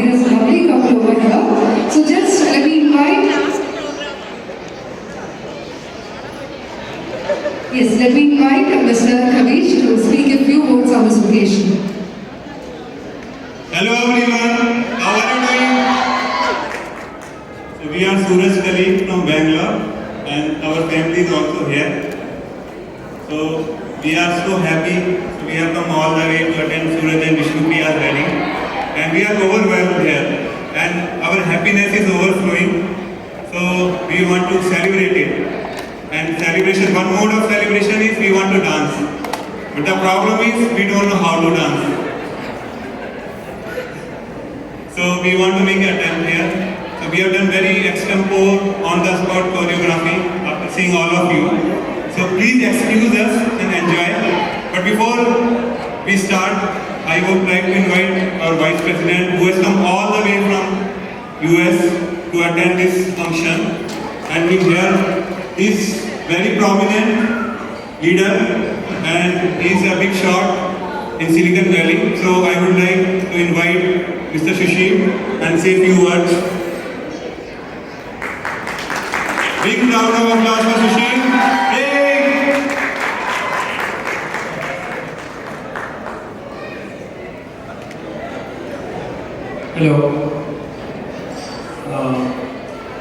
made us a lovely couple over here. So just let me invite. Yes, let me invite Mr. Kavish to speak a few words on this occasion. Hello everyone, how are you doing? So we are Suraj Kali from Bangalore and our family is also here. So we are so happy. So we have come all the way to attend Suraj and Vishnupriya's wedding. And we are overwhelmed here. And our happiness is overflowing. So we want to celebrate it. And celebration, one mode of celebration is we want to dance. But the problem is we don't know how to dance. So we want to make an attempt here. So we have done very extempore on the spot choreography after seeing all of you. So please excuse us and enjoy. But before we start, I would like to invite our Vice President who has come all the way from US to attend this function. And we here is very prominent leader and he is a big shot in Silicon Valley. So I would like to invite Mr. Sushil and say a few words. Big round of applause for Sushil. Hey! Hello.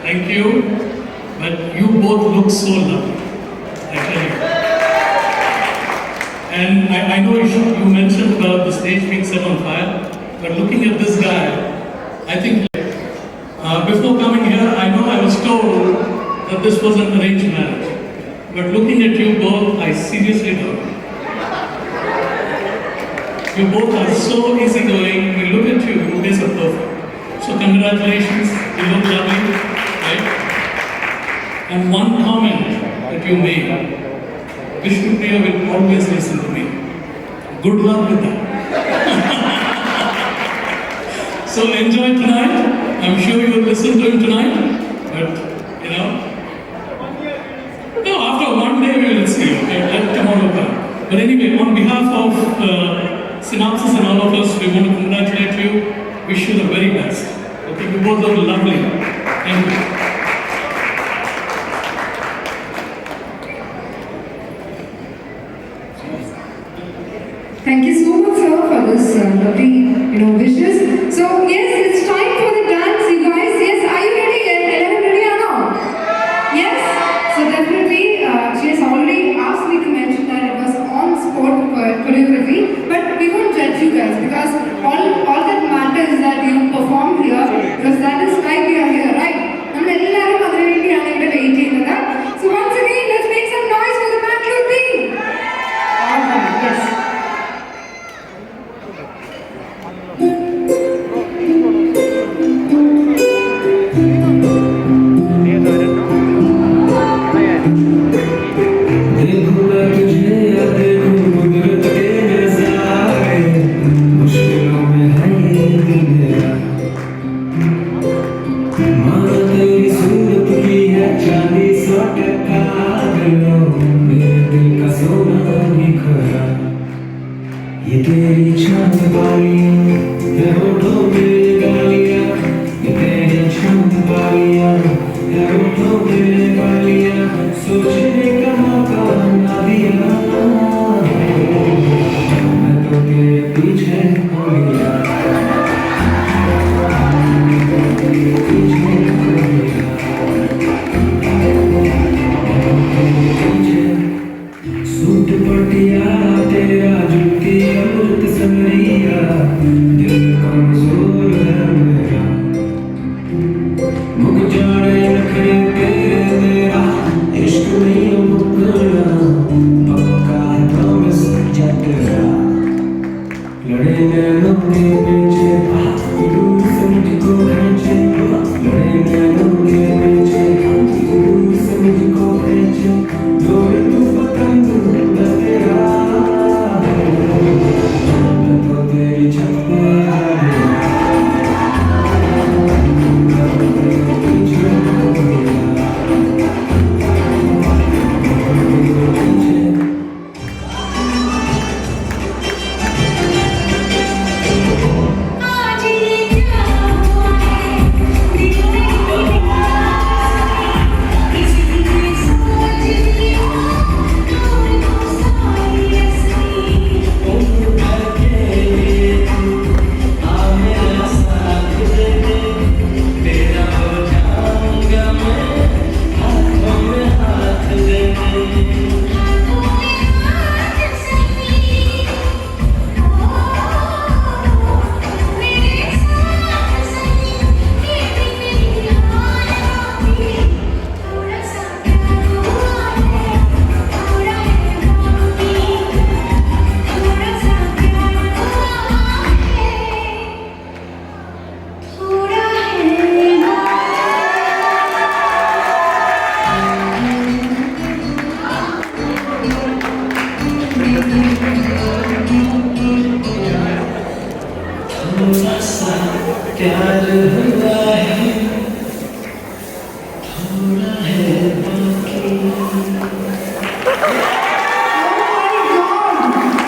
Thank you. But you both look so lovely, I tell you. And I know you mentioned about the stage being set on fire, but looking at this guy, I think before coming here, I know I was told that this was an arranged marriage. But looking at you both, I seriously doubt it. You both are so easygoing. We look at you, you guys are perfect. So congratulations, you look lovely, right? And one comment that you made, Vishnupriya will always listen to me. Good luck with that. So enjoy tonight. I'm sure you will listen to him tonight. But, you know, no, after one day we will see. Okay, let tomorrow come. But anyway, on behalf of Synopsis and all of us, we want to congratulate you. Wish you the very best. Okay, you both look lovely. Thank you. Thank you so much, sir, for this lovely, wishes. So yes, it's time for the dance, you guys. Yes, are you ready? Everyone ready or no? Yes. So definitely, she has already asked me to mention that it was on-spot choreography, but we won't judge you guys because all that matters is that you perform here because that is why we are here, right? So once again, let's make some noise for the Bangalore team. Alright, yes. ये तेरी चांद बालियां, ये होठों पे गालियां, ये तेरी चांद बालियां, ये होठों पे गालियां, सोचने का मौका ना दिया, मैं तो तेरे पीछे हो गया, सूट पटिया तेरा जुल्की अमृत समरिया, दिल कमजोर है मेरा, मुझ जाने नखरे तेरे मेरा, इश्क नहीं मुकरना, पक्का प्रॉमिस जा तेरा, लड़े नैनों के पीछे, दूर से मुझको खींचे, लड़े नैनों के पीछे, दूर से मुझको खींचे, डोर तू पतंग मैं तेरा, मैं तो तेरी छत पे आ गया, मैं तेरे पीछे हो गया, आज ये क्या प्यार हुआ है थोड़ा है बाकी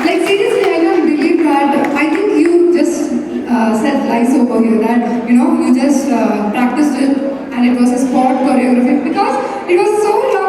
Like seriously, I don't believe that. I think you just said lies over here that you just practiced it and it was a sport choreography because it was so